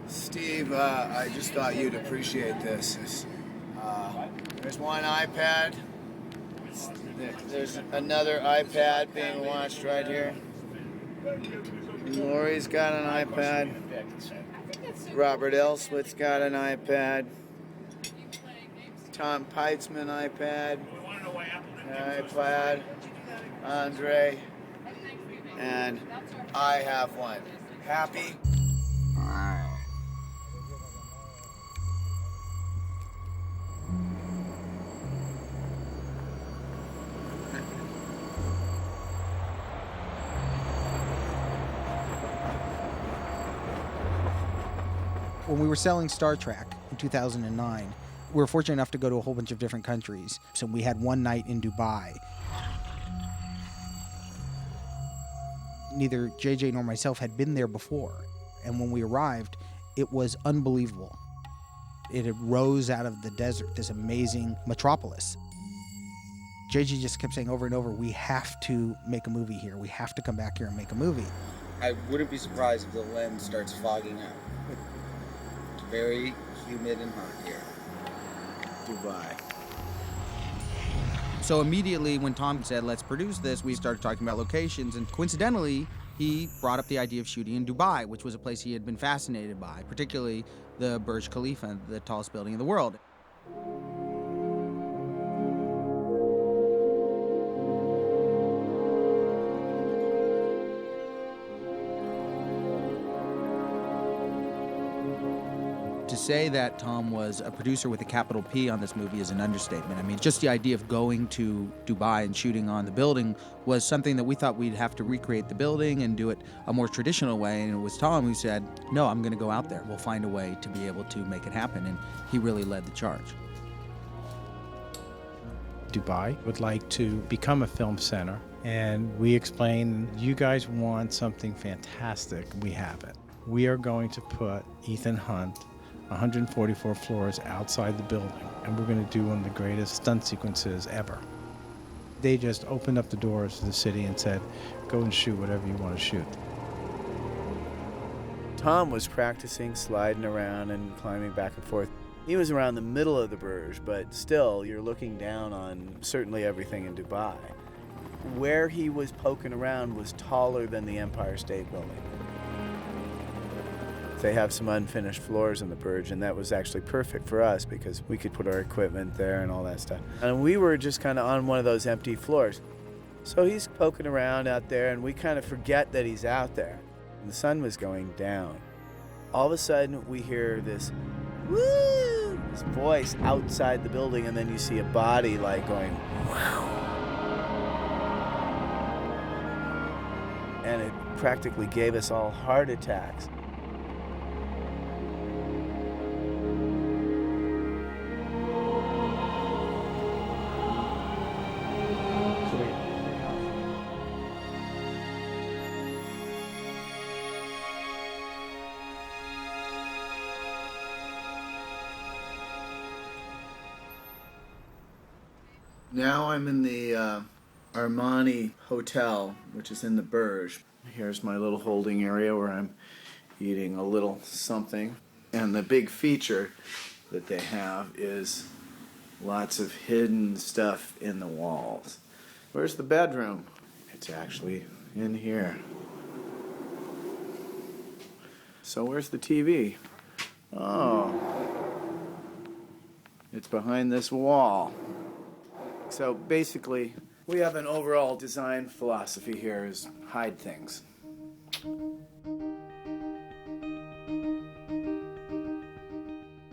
Steve, I just thought you'd appreciate this. There's one iPad. There's another iPad being watched right here. Lori's got an iPad. Robert Elswit's got an iPad. Tom Peitzman iPad. Andre. And I have one. Happy? When we were selling Star Trek in 2009, we were fortunate enough to go to a whole bunch of different countries. So we had one night in Dubai. Neither JJ nor myself had been there before. And when we arrived, it was unbelievable. It had rose out of the desert, this amazing metropolis. JJ just kept saying over and over, we have to make a movie here. We have to come back here and make a movie. I wouldn't be surprised if the lens starts fogging up. It's very humid and hot here. Dubai. So immediately when Tom said, let's produce this, we started talking about locations. And coincidentally, he brought up the idea of shooting in Dubai, which was a place he had been fascinated by, particularly the Burj Khalifa, the tallest building in the world. To say that Tom was a producer with a capital P on this movie is an understatement. I mean, just the idea of going to Dubai and shooting on the building was something that we thought we'd have to recreate the building and do it a more traditional way. And it was Tom who said, no, I'm going to go out there. We'll find a way to be able to make it happen. And he really led the charge. Dubai would like to become a film center. And we explained, you guys want something fantastic. We have it. We are going to put Ethan Hunt 144 floors outside the building, and we're going to do one of the greatest stunt sequences ever. They just opened up the doors to the city and said, go and shoot whatever you want to shoot. Tom was practicing sliding around and climbing back and forth. He was around the middle of the Burj, but still, you're looking down on certainly everything in Dubai. Where he was poking around was taller than the Empire State Building. They have some unfinished floors in the Burj, and that was actually perfect for us because we could put our equipment there and all that stuff. And we were just kind of on one of those empty floors. So he's poking around out there, and we kind of forget that he's out there. And the sun was going down. All of a sudden, we hear this, woo, this voice outside the building, and then you see a body like going, wow. And it practically gave us all heart attacks. Now I'm in the Armani Hotel, which is in the Burj. Here's my little holding area where I'm eating a little something. And the big feature that they have is lots of hidden stuff in the walls. Where's the bedroom? It's actually in here. So where's the TV? Oh, it's behind this wall. So basically, we have an overall design philosophy here is hide things.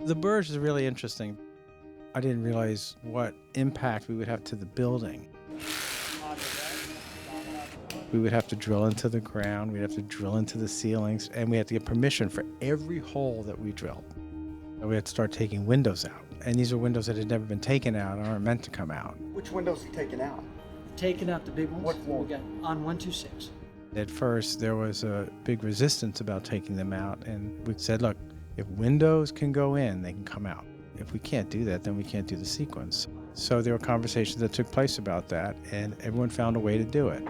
The Burj is really interesting. I didn't realize what impact we would have to the building. We would have to drill into the ground, we'd have to drill into the ceilings, and we had to get permission for every hole that we drilled. And we had to start taking windows out. And these are windows that had never been taken out and aren't meant to come out. Which windows are taken out? Taking out the big ones. What floor? We got on 126. At first, there was a big resistance about taking them out, and we said, look, if windows can go in, they can come out. If we can't do that, then we can't do the sequence. So there were conversations that took place about that, and everyone found a way to do it.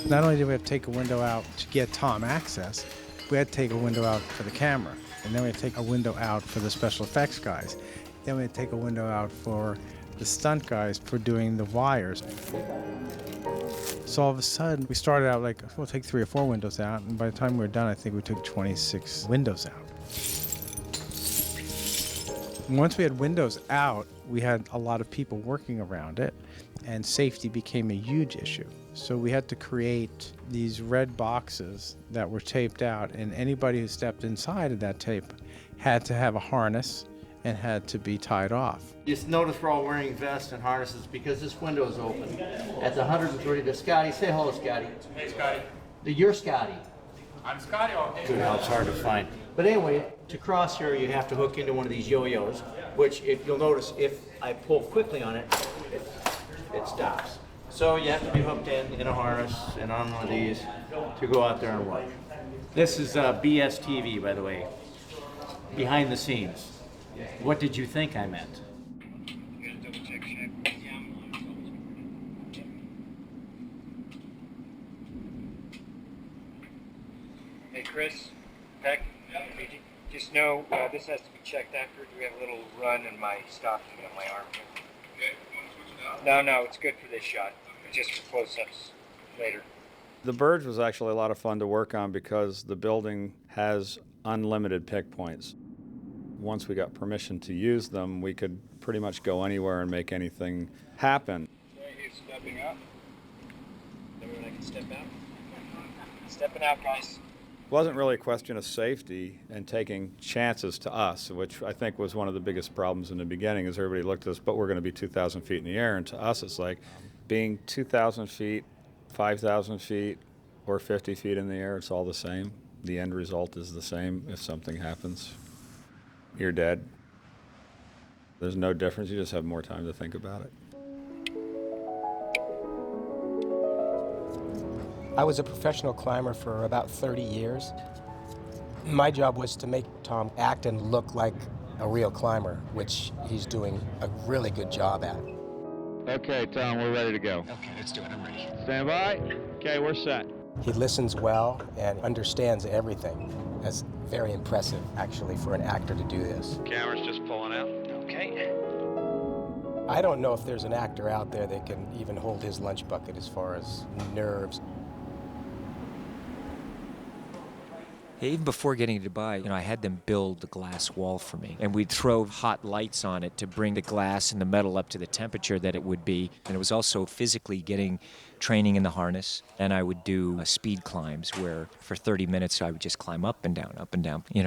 Not only did we have to take a window out to get Tom access, we had to take a window out for the camera. And then we had to take a window out for the special effects guys. Then we had to take a window out for the stunt guys for doing the wires. So all of a sudden, we started out like, we'll take 3 or 4 windows out. And by the time we were done, I think we took 26 windows out. Once we had windows out, we had a lot of people working around it, and safety became a huge issue. So we had to create these red boxes that were taped out, and anybody who stepped inside of that tape had to have a harness and had to be tied off. Just notice we're all wearing vests and harnesses because this window is open. At the 130 to Scotty. Say hello, Scotty. Hey, Scotty. You're Scotty. I'm Scotty. Good, it's hard to find. But anyway, to cross here, you have to hook into one of these yo-yos, which if you'll notice, if I pull quickly on it, it stops. So you have to be hooked in a harness and on one of these to go out there and work. This is BSTV, by the way, behind the scenes. What did you think I meant? Hey Chris, Peck, just know this has to be checked after. We have a little run in my stocking on my arm here. Okay, you want to switch it out? No, it's good for this shot. Just for close-ups later. The Burj was actually a lot of fun to work on because the building has unlimited pick points. Once we got permission to use them, we could pretty much go anywhere and make anything happen. Okay, he's stepping up. Everyone, I can step out. Stepping out, guys. It wasn't really a question of safety and taking chances to us, which I think was one of the biggest problems in the beginning, is everybody looked at us, but we're going to be 2,000 feet in the air, and to us it's like being 2,000 feet, 5,000 feet, or 50 feet in the air, it's all the same. The end result is the same. If something happens, you're dead. There's no difference. You just have more time to think about it. I was a professional climber for about 30 years. My job was to make Tom act and look like a real climber, which he's doing a really good job at. Okay, Tom, we're ready to go. Okay, let's do it. I'm ready. Stand by. Okay, we're set. He listens well and understands everything. That's very impressive, actually, for an actor to do this. Camera's just pulling out. Okay. I don't know if there's an actor out there that can even hold his lunch bucket as far as nerves. Even before getting to Dubai, I had them build the glass wall for me. And we'd throw hot lights on it to bring the glass and the metal up to the temperature that it would be. And it was also physically getting training in the harness. And I would do speed climbs where for 30 minutes I would just climb up and down,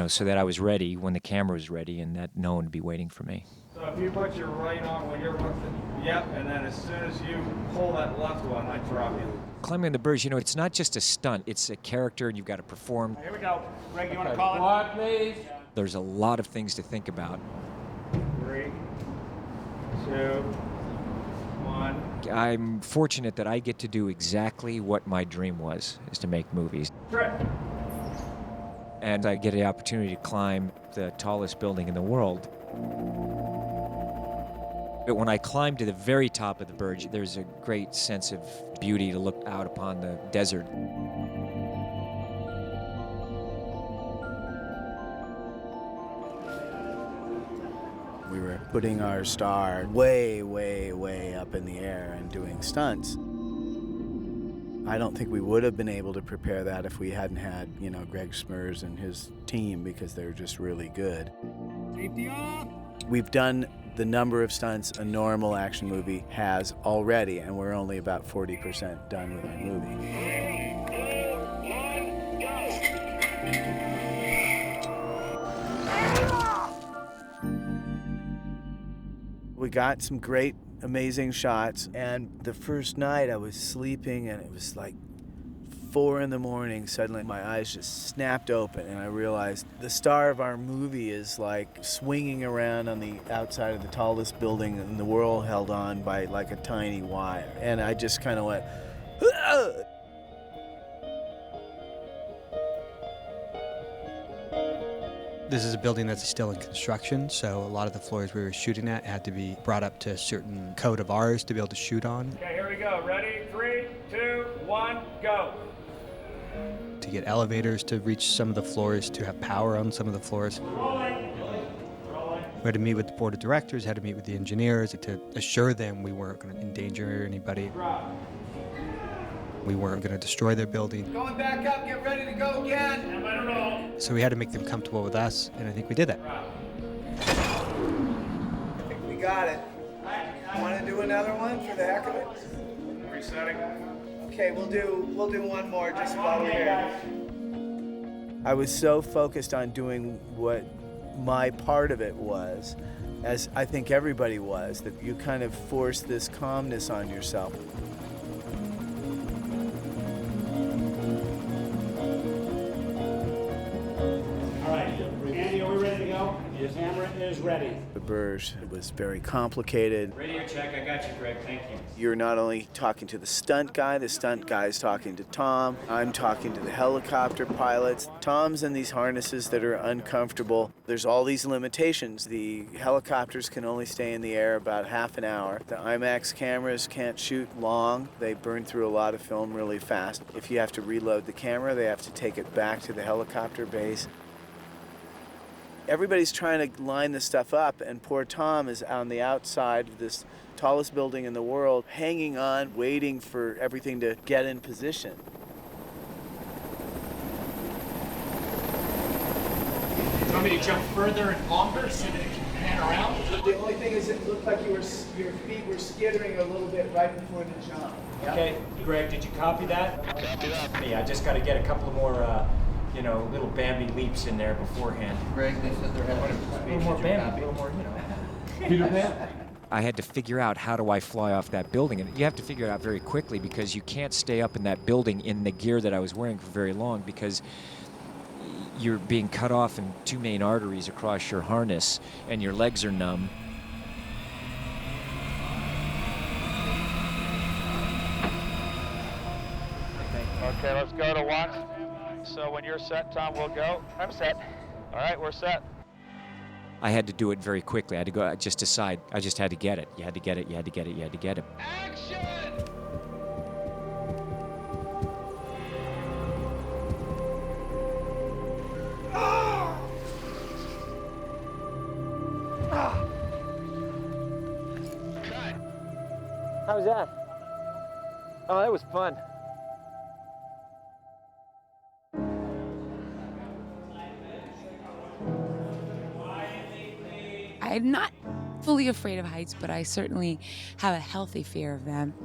so that I was ready when the camera was ready and that no one would be waiting for me. So if you put your right arm when you're looking, yep, and then as soon as you pull that left one, I drop you. Climbing the Burj, it's not just a stunt, it's a character and you've got to perform. Here we go. Greg, you want to call it? Walk, please. There's a lot of things to think about. 3, 2, 1. I'm fortunate that I get to do exactly what my dream was, is to make movies. Trip. And I get the opportunity to climb the tallest building in the world. But when I climb to the very top of the Burj, there's a great sense of beauty to look out upon the desert. We were putting our star way, way, way up in the air and doing stunts. I don't think we would have been able to prepare that if we hadn't had, Greg Smers and his team, because they're just really good. We've done the number of stunts a normal action movie has already, and we're only about 40% done with our movie. We got some great, amazing shots, and the first night I was sleeping and it was like 4 a.m. Suddenly my eyes just snapped open and I realized the star of our movie is like swinging around on the outside of the tallest building in the world, held on by like a tiny wire. And I just kind of went, "Ah!" This is a building that's still in construction, so a lot of the floors we were shooting at had to be brought up to a certain code of ours to be able to shoot on. Okay, here we go. Ready? 3, 2, 1, go. To get elevators to reach some of the floors, to have power on some of the floors. We had to meet with the board of directors, had to meet with the engineers to assure them we weren't going to endanger anybody. We weren't going to destroy their building. Going back up, get ready to go again. So we had to make them comfortable with us, and I think we did that. I think we got it. Want to do another one for the heck of it? Resetting. Okay, we'll do one more just while we're here. I was so focused on doing what my part of it was, as I think everybody was, that you kind of force this calmness on yourself. All right, Andy, are we ready to go? Your camera is ready. The Burj was very complicated. Radio check, I got you, Greg, thank you. You're not only talking to the stunt guy's talking to Tom. I'm talking to the helicopter pilots. Tom's in these harnesses that are uncomfortable. There's all these limitations. The helicopters can only stay in the air about half an hour. The IMAX cameras can't shoot long. They burn through a lot of film really fast. If you have to reload the camera, they have to take it back to the helicopter base. Everybody's trying to line this stuff up, and poor Tom is on the outside of this tallest building in the world, hanging on, waiting for everything to get in position. Do you want me to jump further and longer so that it can pan around? The only thing is it looked like your feet were skittering a little bit right before the jump. Okay, Greg, did you copy that? Copy that. Yeah, I just got to get a couple more, little Bambi leaps in there beforehand. Greg, they said they're having a little more Bambi, a little more, Peter Pan? I had to figure out how do I fly off that building, and you have to figure it out very quickly because you can't stay up in that building in the gear that I was wearing for very long because you're being cut off in two main arteries across your harness and your legs are numb. Okay, let's go to 1. So when you're set, Tom, we'll go. I'm set. All right, we're set. I had to do it very quickly. I had to go, just decide. I just had to get it. You had to get it, you had to get it, you had to get it. Action! How was that? Oh, that was fun. I'm not fully afraid of heights, but I certainly have a healthy fear of them.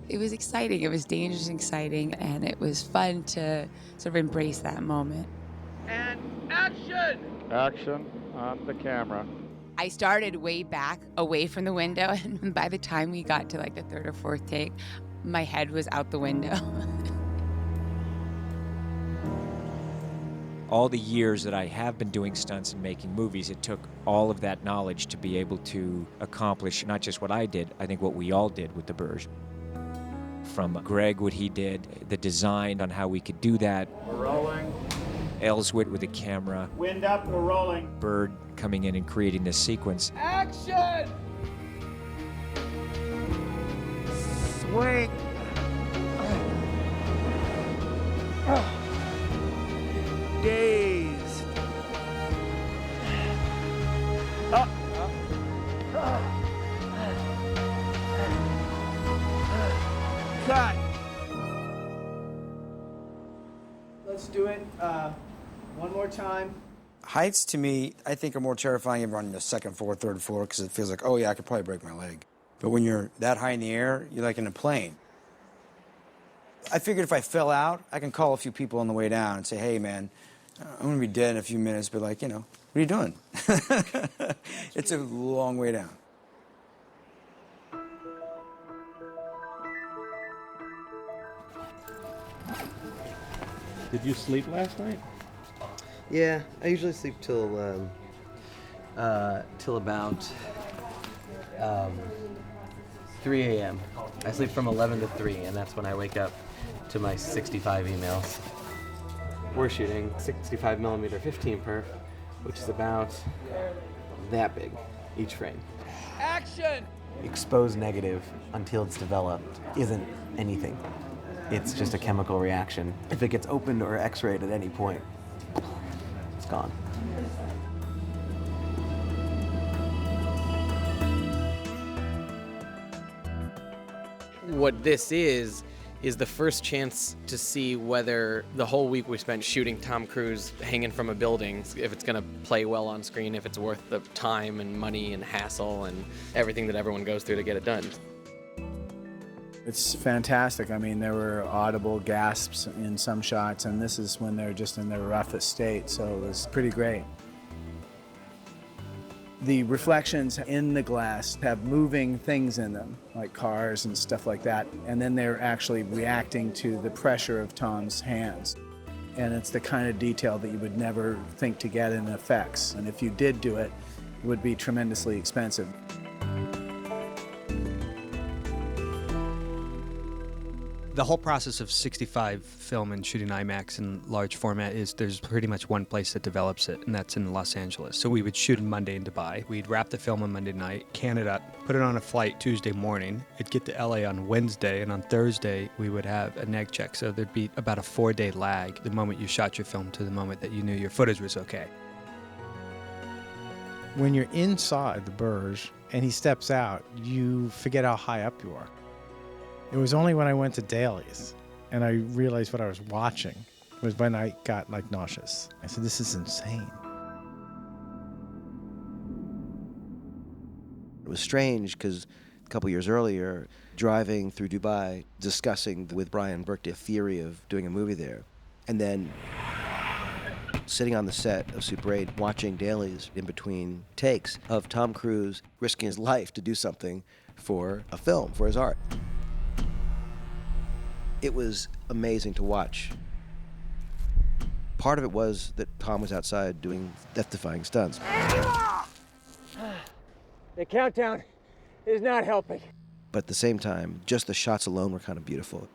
It was exciting, it was dangerous and exciting, and it was fun to sort of embrace that moment. And action! Action on the camera. I started way back, away from the window, and by the time we got to like the third or fourth take, my head was out the window. All the years that I have been doing stunts and making movies, it took all of that knowledge to be able to accomplish not just what I did, I think what we all did with the Burj. From Greg, what he did, the design on how we could do that. We're rolling. Ellsworth with the camera. Wind up, we're rolling. Bird coming in and creating this sequence. Action! Swing! Dazed. Cut. Let's do it one more time. Heights, to me, I think are more terrifying than running the second floor, third floor, because it feels like, oh yeah, I could probably break my leg. But when you're that high in the air, you're like in a plane. I figured if I fell out, I can call a few people on the way down and say, hey man, I'm gonna be dead in a few minutes, but like, what are you doing? It's a long way down. Did you sleep last night? Yeah, I usually sleep till about 3 a.m. I sleep from 11 to 3, and that's when I wake up to my 65 emails. We're shooting 65mm 15 perf, which is about that big each frame. Action! exposed negative until it's developed isn't anything. It's just a chemical reaction. If it gets opened or x-rayed at any point, it's gone. What this is the first chance to see whether the whole week we spent shooting Tom Cruise hanging from a building, if it's going to play well on screen, if it's worth the time and money and hassle and everything that everyone goes through to get it done. It's fantastic. I mean, there were audible gasps in some shots, and this is when they're just in their roughest state, so it was pretty great. The reflections in the glass have moving things in them, like cars and stuff like that, and then they're actually reacting to the pressure of Tom's hands. And it's the kind of detail that you would never think to get in effects, and if you did do it, it would be tremendously expensive. The whole process of 65 film and shooting IMAX in large format is there's pretty much one place that develops it, and that's in Los Angeles. So we would shoot on Monday in Dubai. We'd wrap the film on Monday night, can it up, put it on a flight Tuesday morning. It'd get to LA on Wednesday, and on Thursday we would have a neg check. So there'd be about a 4-day lag the moment you shot your film to the moment that you knew your footage was okay. When you're inside the Burj and he steps out, you forget how high up you are. It was only when I went to Daly's and I realized what I was watching was when I got like nauseous. I said, this is insane. It was strange because a couple years earlier, driving through Dubai, discussing with Brian Burke the theory of doing a movie there, and then sitting on the set of Super 8, watching dailies in between takes of Tom Cruise risking his life to do something for a film, for his art. It was amazing to watch. Part of it was that Tom was outside doing death-defying stunts. The countdown is not helping. But at the same time, just the shots alone were kind of beautiful.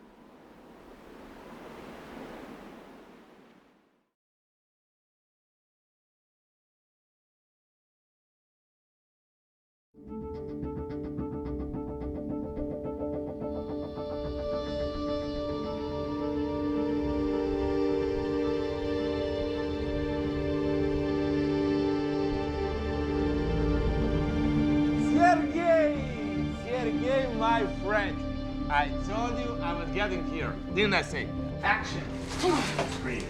Sergey, my friend. I told you I was getting here. Didn't I say? Action. Scream.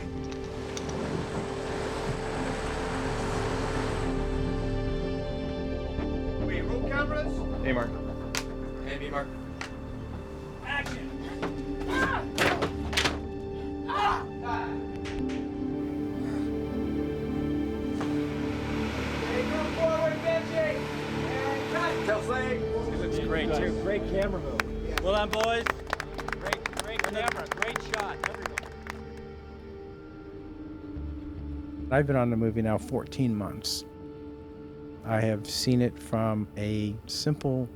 Wait, roll cameras? Hey, Mark. Hey, B, Mark. Action. Looks great, too. Great camera move. Well done, boys. Great camera, great shot. I've been on the movie now 14 months. I have seen it from a simple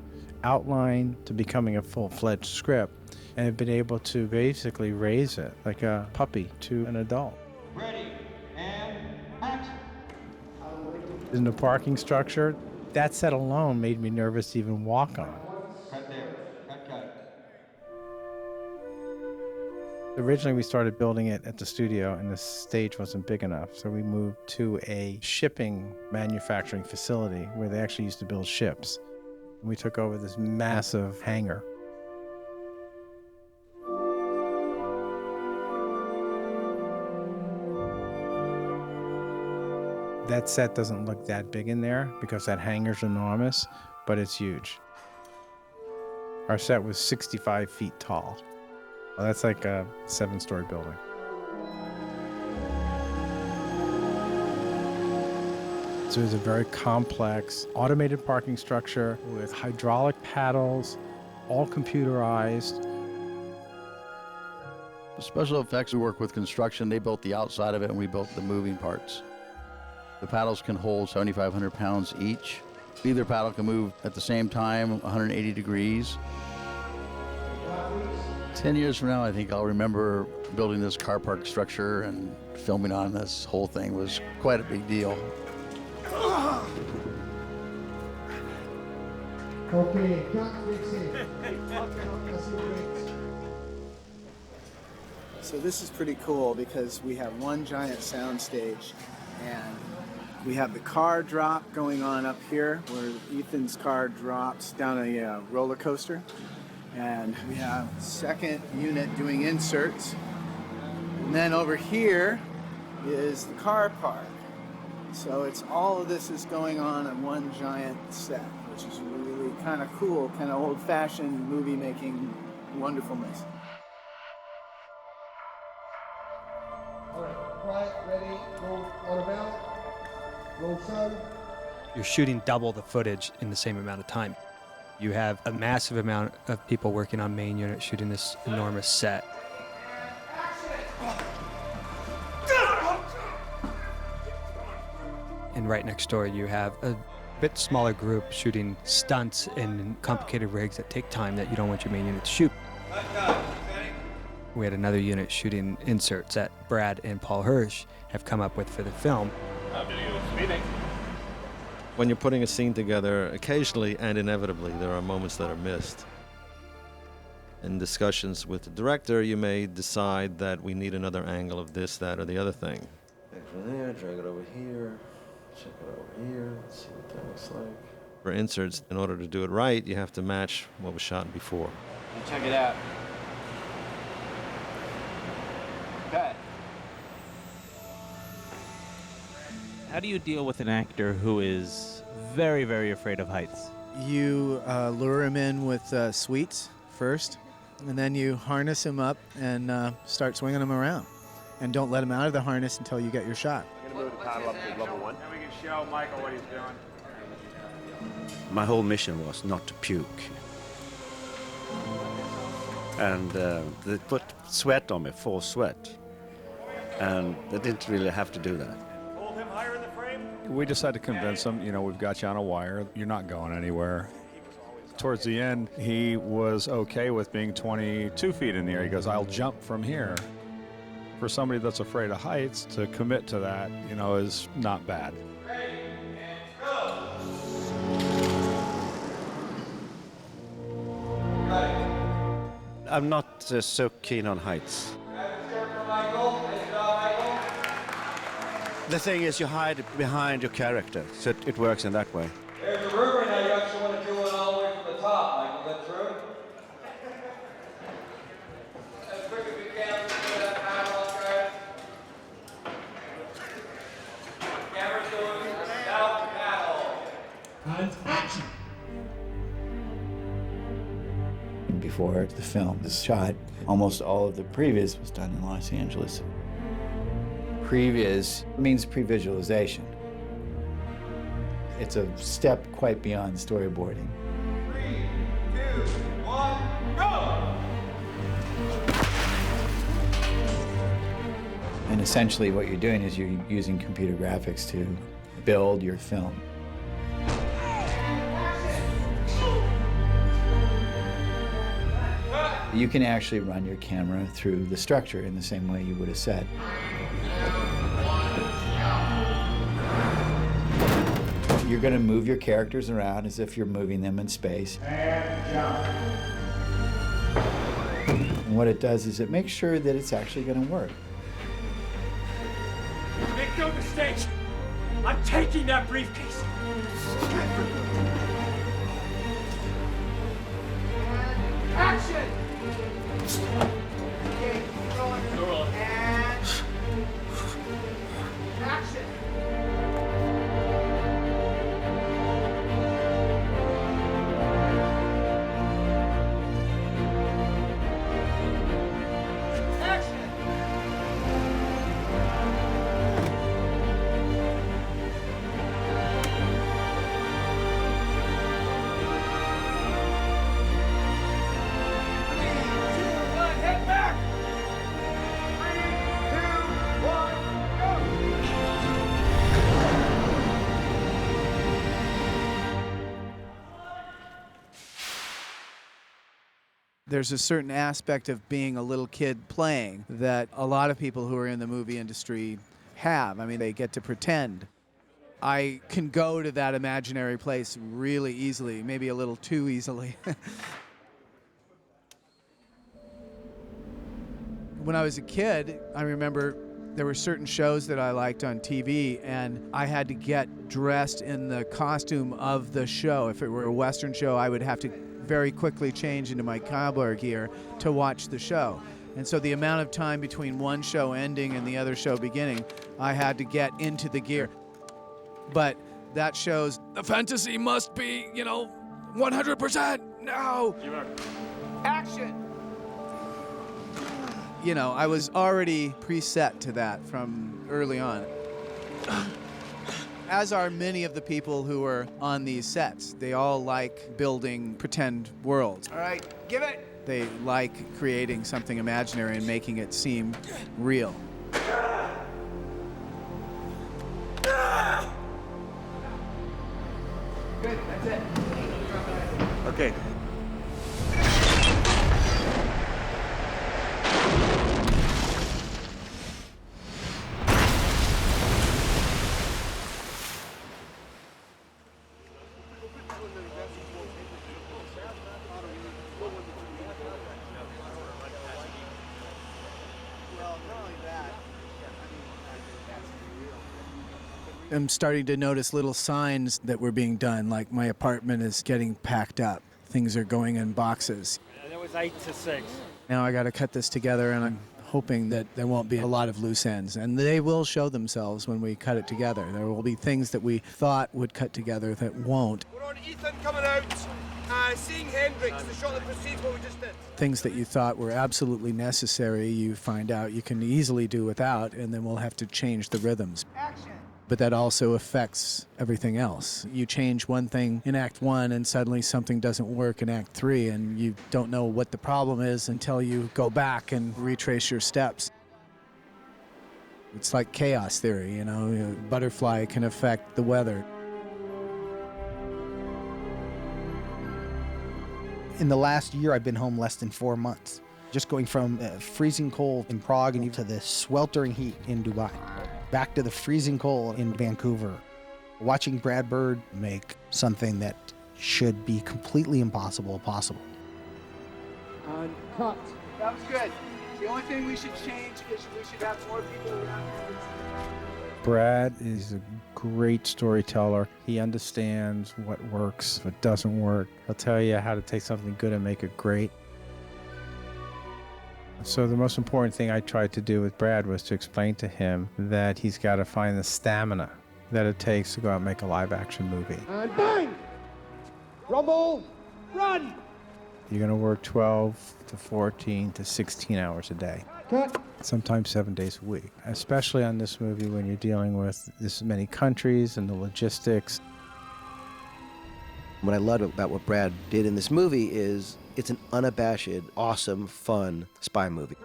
outline to becoming a full-fledged script, and have been able to basically raise it like a puppy to an adult. Ready, and action. In the parking structure, that set alone made me nervous to even walk on. Cut there. Cut. Originally, we started building it at the studio, and the stage wasn't big enough, so we moved to a shipping manufacturing facility where they actually used to build ships. And we took over this massive hangar. That set doesn't look that big in there because that hangar's enormous, but it's huge. Our set was 65 feet tall. Well, that's like a 7-story building. So it was a very complex, automated parking structure with hydraulic paddles, all computerized. Special effects, we work with construction. They built the outside of it, and we built the moving parts. The paddles can hold 7,500 pounds each. Either paddle can move at the same time, 180 degrees. 10 years from now, I think I'll remember building this car park structure and filming on this whole thing was quite a big deal. Okay, cut, So this is pretty cool because we have one giant sound stage and we have the car drop going on up here where Ethan's car drops down a roller coaster. And we have second unit doing inserts. And then over here is the car park. So it's all of this is going on in one giant set, which is really kind of cool, kind of old-fashioned movie-making wonderfulness. All right, quiet, ready, go on about, roll sun. You're shooting double the footage in the same amount of time. You have a massive amount of people working on main unit shooting this enormous set. And right next door, you have a bit smaller group shooting stunts and complicated rigs that take time that you don't want your main unit to shoot. We had another unit shooting inserts that Brad and Paul Hirsch have come up with for the film. When you're putting a scene together, occasionally and inevitably, there are moments that are missed. In discussions with the director, you may decide that we need another angle of this, that, or the other thing. Back from there, drag it over here, check it over here, let's see what that looks like. For inserts, in order to do it right, you have to match what was shot before. Check it out. Cut. How do you deal with an actor who is very, very afraid of heights? You lure him in with sweets first, and then you harness him up and start swinging him around. And don't let him out of the harness until you get your shot. We're going to move the paddle up to level 1. Then we can show Michael what he's doing. My whole mission was not to puke. And they put sweat on me, forced sweat. And they didn't really have to do that. Hold him higher in the frame. We just had to convince him, we've got you on a wire. You're not going anywhere. Towards the end, he was okay with being 22 feet in the air. He goes, I'll jump from here. For somebody that's afraid of heights, to commit to that, is not bad. I'm not so keen on heights. The thing is, you hide behind your character, so it works in that way. There's a rumor now you actually want to do it all the way from the top, Michael. Is that true? As quick as we can, let's do that paddle, guys. Camera's going south paddle. And action. Before the film was shot, almost all of the previs was done in Los Angeles. Previs means pre-visualization. It's a step quite beyond storyboarding. 3, 2, 1, go! And essentially what you're doing is you're using computer graphics to build your film. You can actually run your camera through the structure in the same way you would have said. You're going to move your characters around as if you're moving them in space. And jump. And what it does is it makes sure that it's actually going to work. Make no mistake. I'm taking that briefcase. Action! Action! There's a certain aspect of being a little kid playing that a lot of people who are in the movie industry have. I mean, they get to pretend. I can go to that imaginary place really easily, maybe a little too easily. When I was a kid, I remember there were certain shows that I liked on TV, and I had to get dressed in the costume of the show. If it were a Western show, I would have to very quickly change into my cowboy gear to watch the show. And so the amount of time between one show ending and the other show beginning, I had to get into the gear. But that shows the fantasy must be, 100% now. Action! I was already preset to that from early on. As are many of the people who are on these sets. They all like building pretend worlds. All right, give it! They like creating something imaginary and making it seem real. Good, that's it. Okay. I'm starting to notice little signs that were being done, like my apartment is getting packed up. Things are going in boxes. It was 8 to 6. Now I got to cut this together, and I'm hoping that there won't be a lot of loose ends. And they will show themselves when we cut it together. There will be things that we thought would cut together that won't. We're on Ethan coming out, seeing Hendrix, the shot that precedes what we just did. Things that you thought were absolutely necessary, you find out you can easily do without, and then we'll have to change the rhythms. Action! But that also affects everything else. You change one thing in Act 1 and suddenly something doesn't work in Act 3, and you don't know what the problem is until you go back and retrace your steps. It's like chaos theory, butterfly can affect the weather. In the last year, I've been home less than 4 months. Just going from freezing cold in Prague and to the sweltering heat in Dubai. Back to the freezing cold in Vancouver. Watching Brad Bird make something that should be completely impossible possible. And cut. That was good. The only thing we should change is we should have more people around. Brad is a great storyteller. He understands what works, what doesn't work. He'll tell you how to take something good and make it great. So the most important thing I tried to do with Brad was to explain to him that he's got to find the stamina that it takes to go out and make a live-action movie. And bang! Rumble! Run! You're going to work 12 to 14 to 16 hours a day. Cut. Sometimes 7 days a week, especially on this movie when you're dealing with this many countries and the logistics. What I love about what Brad did in this movie is it's an unabashed, awesome, fun spy movie.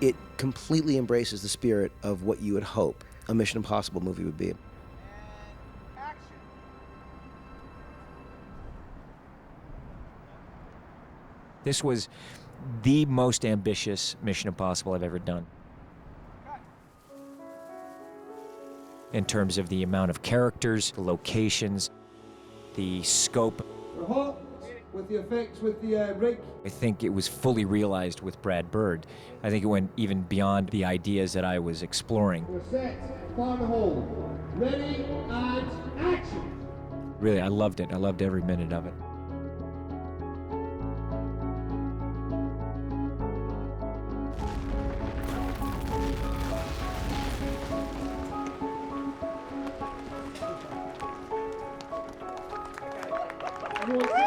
It completely embraces the spirit of what you would hope a Mission Impossible movie would be. This was the most ambitious Mission Impossible I've ever done. In terms of the amount of characters, the locations, the scope. We're hot with the effects with the rig. I think it was fully realized with Brad Bird. I think it went even beyond the ideas that I was exploring. We're set, fire the hole. Ready, and action! Really, I loved it. I loved every minute of it. Everyone